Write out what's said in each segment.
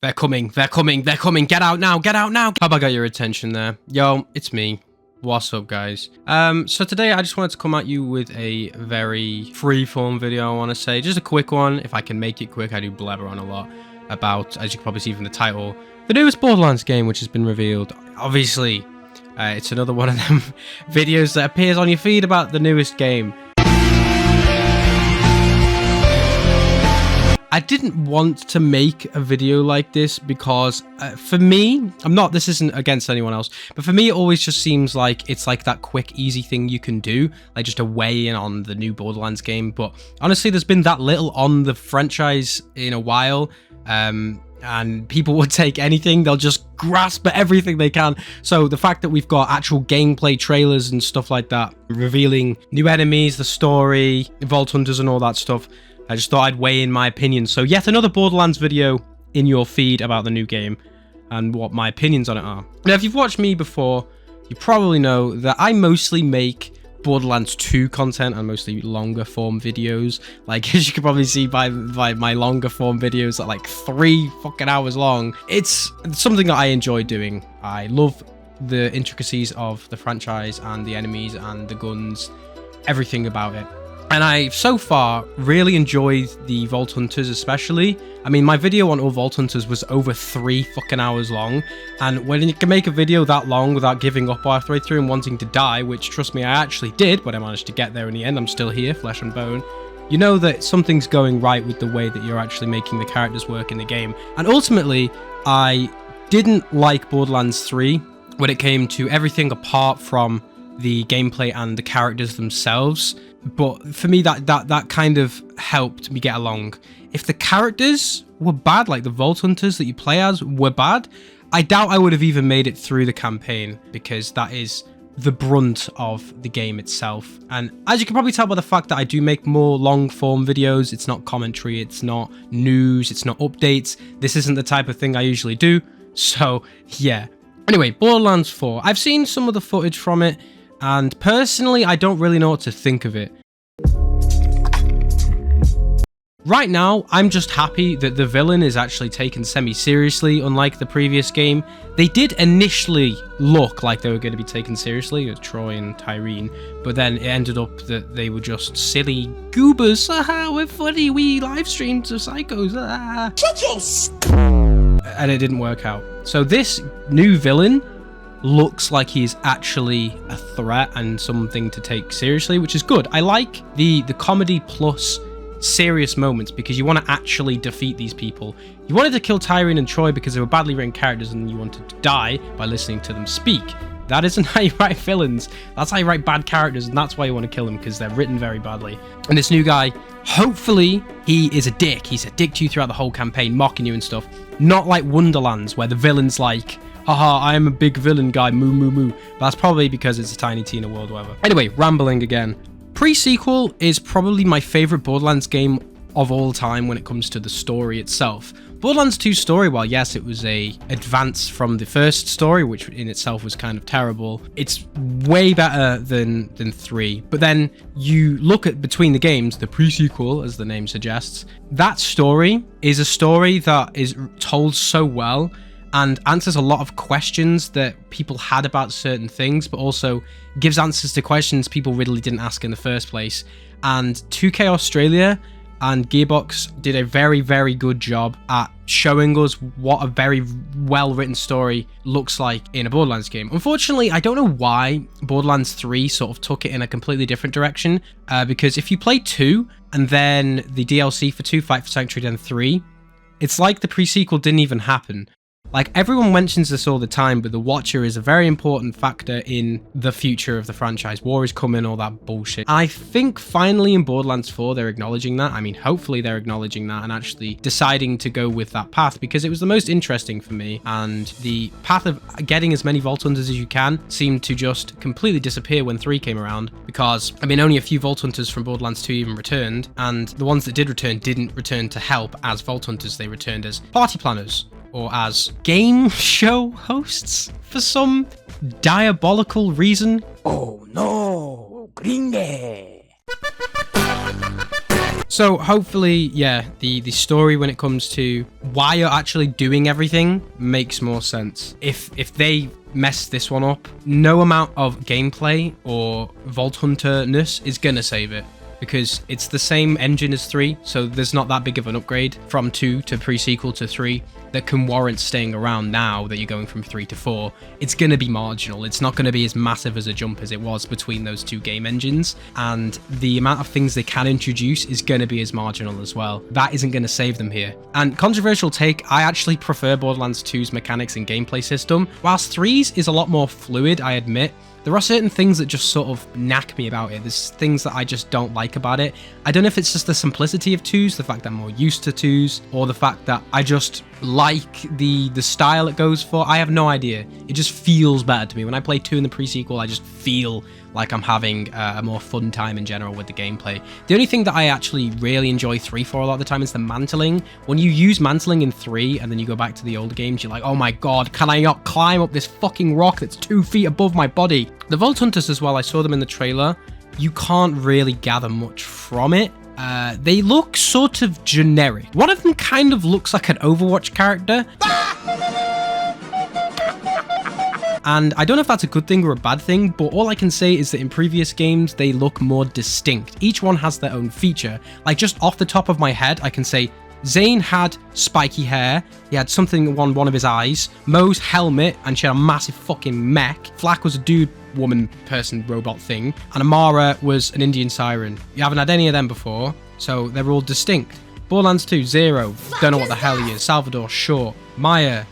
They're coming, they're coming, they're coming. Get out now, get out now. Have I got your attention there? Yo, it's me. What's up, guys? So today I just wanted to come at you with a very freeform video, I want to say. Just a quick one. If I can make it quick, I do blabber on a lot about, as you can probably see from the title, the newest Borderlands game, which has been revealed. Obviously, it's another one of them videos that appears on your feed about the newest game. I didn't want to make a video like this because for me, this isn't against anyone else, but for me it always just seems like it's like that quick, easy thing you can do, like just a weigh in on the new Borderlands game. But honestly, there's been that little on the franchise in a while, and people would take anything. They'll just grasp at everything they can. So the fact that we've got actual gameplay trailers and stuff like that, revealing new enemies, the story, Vault Hunters and all that stuff, I just thought I'd weigh in my opinions. So yet another Borderlands video in your feed about the new game and what my opinions on it are. Now, if you've watched me before, you probably know that I mostly make Borderlands 2 content and mostly longer form videos. Like, as you can probably see by my longer form videos that like 3 fucking hours long. It's something that I enjoy doing. I love the intricacies of the franchise and the enemies and the guns, everything about it. And I, so far, really enjoyed the Vault Hunters especially. I mean, my video on all Vault Hunters was over 3 fucking hours long. And when you can make a video that long without giving up halfway through and wanting to die, which, trust me, I actually did, but I managed to get there in the end. I'm still here, flesh and bone. You know that something's going right with the way that you're actually making the characters work in the game. And ultimately, I didn't like Borderlands 3 when it came to everything apart from the gameplay and the characters themselves. But for me, that kind of helped me get along. If the characters were bad, like the Vault Hunters that you play as were bad, I doubt I would have even made it through the campaign, because that is the brunt of the game itself. And as you can probably tell by the fact that I do make more long form videos, it's not commentary, it's not news, it's not updates. This isn't the type of thing I usually do. So yeah. Anyway, Borderlands 4. I've seen some of the footage from it, and personally, I don't really know what to think of it. Right now, I'm just happy that the villain is actually taken semi-seriously, unlike the previous game. They did initially look like they were going to be taken seriously, Troy and Tyreen, but then it ended up that they were just silly goobers. Haha, we're funny, we live stream to psychos. Shut your And it didn't work out. So this new villain looks like he's actually a threat and something to take seriously, which is good. I like the comedy plus serious moments, because you want to actually defeat these people. You wanted to kill Tyreen and Troy because they were badly written characters and you wanted to die by listening to them speak. That isn't how you write villains. That's how you write bad characters, and that's why you want to kill them, because they're written very badly. And this new guy, hopefully he is a dick. He's a dick to you throughout the whole campaign, mocking you and stuff. Not like Wonderlands, where the villain's like, haha, I am a big villain guy, moo moo moo. But that's probably because it's a Tiny Tina world, whatever. Anyway, rambling again. Pre-sequel is probably my favorite Borderlands game of all time when it comes to the story itself. Borderlands 2 story, while yes, it was a advance from the first story, which in itself was kind of terrible, it's way better than 3. But then you look at between the games, the pre-sequel, as the name suggests, that story is a story that is told so well and answers a lot of questions that people had about certain things, but also gives answers to questions people really didn't ask in the first place. And 2K Australia and Gearbox did a very, very good job at showing us what a very well-written story looks like in a Borderlands game. Unfortunately, I don't know why Borderlands 3 sort of took it in a completely different direction, because if you play 2 and then the DLC for 2, Fight for Sanctuary, then 3, it's like the pre-sequel didn't even happen. Like, everyone mentions this all the time, but the Watcher is a very important factor in the future of the franchise. War is coming, all that bullshit. I think finally in Borderlands 4, they're acknowledging that. I mean, hopefully they're acknowledging that and actually deciding to go with that path, because it was the most interesting for me. And the path of getting as many Vault Hunters as you can seemed to just completely disappear when 3 came around, because, I mean, only a few Vault Hunters from Borderlands 2 even returned, and the ones that did return didn't return to help as Vault Hunters. They returned as party planners, or as game show hosts for some diabolical reason. Oh no, gringe! So hopefully, yeah, the story when it comes to why you're actually doing everything makes more sense. If they mess this one up, no amount of gameplay or Vault Hunter-ness is gonna save it, because it's the same engine as 3, so there's not that big of an upgrade from 2 to pre-sequel to 3 that can warrant staying around now that you're going from 3 to 4. It's going to be marginal. It's not going to be as massive as a jump as it was between those two game engines, and the amount of things they can introduce is going to be as marginal as well. That isn't going to save them here. And controversial take, I actually prefer Borderlands 2's mechanics and gameplay system. Whilst 3's is a lot more fluid, I admit, there are certain things that just sort of knack me about it. There's things that I just don't like about it. I don't know if it's just the simplicity of 2's, the fact that I'm more used to 2's, or the fact that I just like the style it goes for. I have no idea. It just feels better to me. When I play 2 in the pre-sequel, I just feel like I'm having a more fun time in general with the gameplay. The only thing that I actually really enjoy 3 for a lot of the time is the mantling. When you use mantling in 3 and then you go back to the older games, you're like, oh my god, can I not climb up this fucking rock that's 2 feet above my body? The Vault Hunters as well, I saw them in the trailer. You can't really gather much from it. They look sort of generic. One of them kind of looks like an Overwatch character. And I don't know if that's a good thing or a bad thing, but all I can say is that in previous games, they look more distinct. Each one has their own feature. Like, just off the top of my head, I can say Zane had spiky hair, he had something on one of his eyes, Mo's helmet, and she had a massive fucking mech, Flak was a dude, woman, person, robot thing, and Amara was an Indian siren. You haven't had any of them before, so they're all distinct. Borderlands 2, Zero, don't know what the hell he is. Salvador, sure. Maya.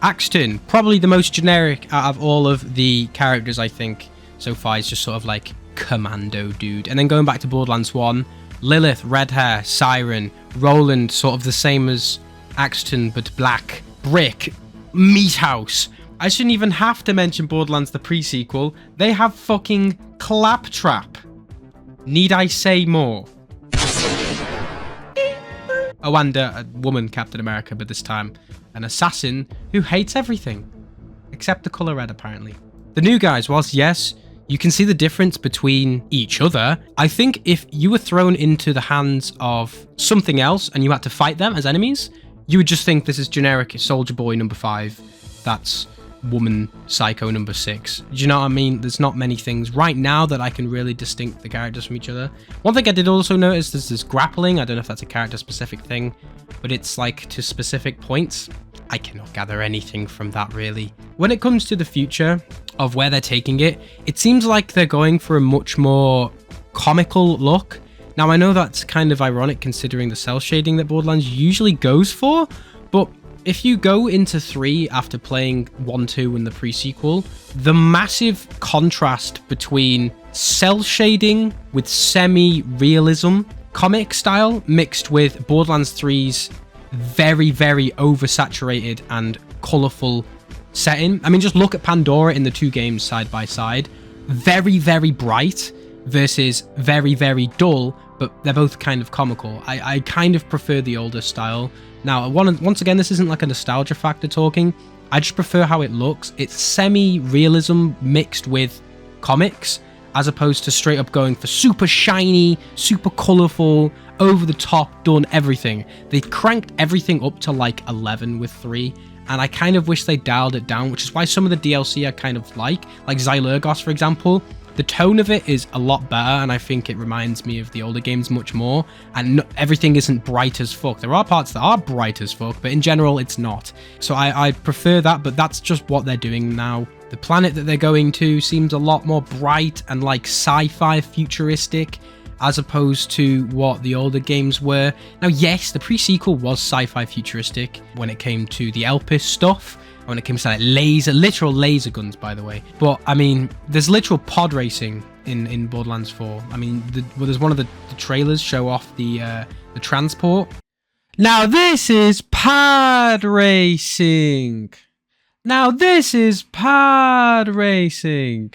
Axton, probably the most generic out of all of the characters, I think, so far. He's just sort of like commando dude. And then going back to Borderlands 1, Lilith, red hair, siren, Roland, sort of the same as Axton, but black, Brick, Meat House. I shouldn't even have to mention Borderlands the pre-sequel. They have fucking Claptrap. Need I say more? Oh, and a woman Captain America, but this time an assassin who hates everything except the color red, apparently. The new guys, whilst yes, you can see the difference between each other, I think if you were thrown into the hands of something else and you had to fight them as enemies, you would just think this is generic Soldier Boy number 5, that's woman Psycho number 6. Do you know what I mean? There's not many things right now that I can really distinct the characters from each other. One thing I did also notice is this grappling. I don't know if that's a character specific thing, but it's like to specific points. I cannot gather anything from that really. When it comes to the future of where they're taking it, it seems like they're going for a much more comical look. Now I know that's kind of ironic considering the cell shading that Borderlands usually goes for, but if you go into 3 after playing 1, 2 and the pre-sequel, the massive contrast between cell shading with semi-realism comic style mixed with Borderlands 3's very, very oversaturated and colourful setting. I mean, just look at Pandora in the 2 games side by side. Very, very bright versus very, very dull, but they're both kind of comical. I kind of prefer the older style. Now, once again, this isn't like a nostalgia factor talking. I just prefer how it looks. It's semi-realism mixed with comics, as opposed to straight up going for super shiny, super colourful, over the top, done everything. They cranked everything up to like 11 with 3, and I kind of wish they dialed it down, which is why some of the DLC I kind of like Xylurgos, for example. The tone of it is a lot better, and I think it reminds me of the older games much more, and everything isn't bright as fuck. There are parts that are bright as fuck, but in general, it's not. So I prefer that, but that's just what they're doing now. The planet that they're going to seems a lot more bright and like sci-fi futuristic, as opposed to what the older games were. Now, yes, the pre-sequel was sci-fi futuristic when it came to the Bepis stuff, when it comes to like literal laser guns, by the way. But I mean, there's literal pod racing in Borderlands 4. I mean, there's one of the trailers show off the transport. Now this is pod racing. Now this is pod racing.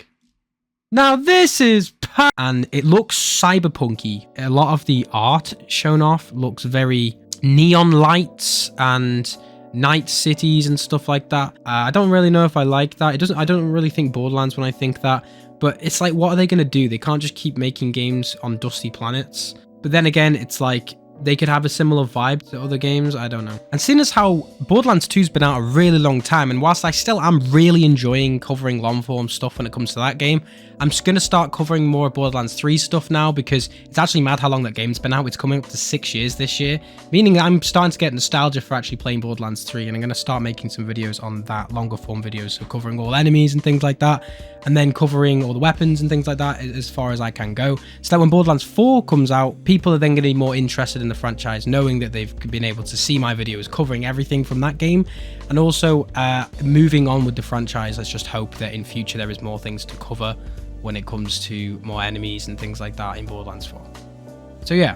Now this is pod, and it looks cyberpunky. A lot of the art shown off looks very neon lights and night cities and stuff like that. I don't really know if I like that. I don't really think Borderlands when I think that, But it's like, what are they going to do? They can't just keep making games on dusty planets. But then again, it's like, they could have a similar vibe to other games, I don't know. And seeing as how Borderlands 2's been out a really long time, and whilst I still am really enjoying covering long form stuff when it comes to that game, I'm just going to start covering more Borderlands 3 stuff now, because it's actually mad how long that game's been out. It's coming up to 6 years this year, meaning I'm starting to get nostalgia for actually playing Borderlands 3, and I'm going to start making some videos on that, longer form videos, so covering all enemies and things like that, and then covering all the weapons and things like that as far as I can go, so that when Borderlands 4 comes out, people are then going to be more interested in the franchise, knowing that they've been able to see my videos covering everything from that game, and also moving on with the franchise. Let's just hope that in future there is more things to cover when it comes to more enemies and things like that in Borderlands 4. So yeah,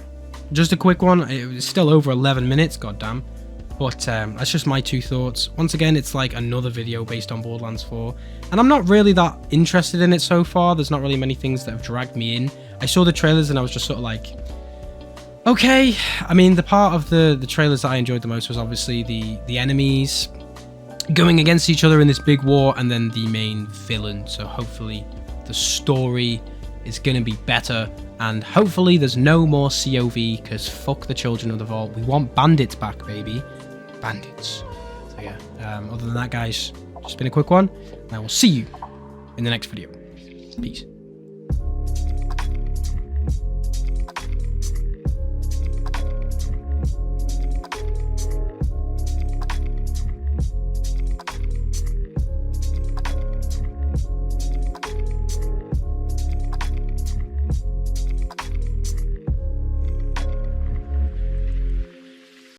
just a quick one. It was still over 11 minutes, goddamn. But that's just my 2 thoughts. Once again, it's like another video based on Borderlands 4. And I'm not really that interested in it so far. There's not really many things that have dragged me in. I saw the trailers and I was just sort of like, okay. I mean, the part of the trailers that I enjoyed the most was obviously the enemies going against each other in this big war, and then the main villain. So hopefully the story is going to be better, and hopefully there's no more COV, because fuck the Children of the Vault. We want bandits back, baby. Bandits. So yeah, other than that, guys, just been a quick one, and I will see you in the next video. Peace.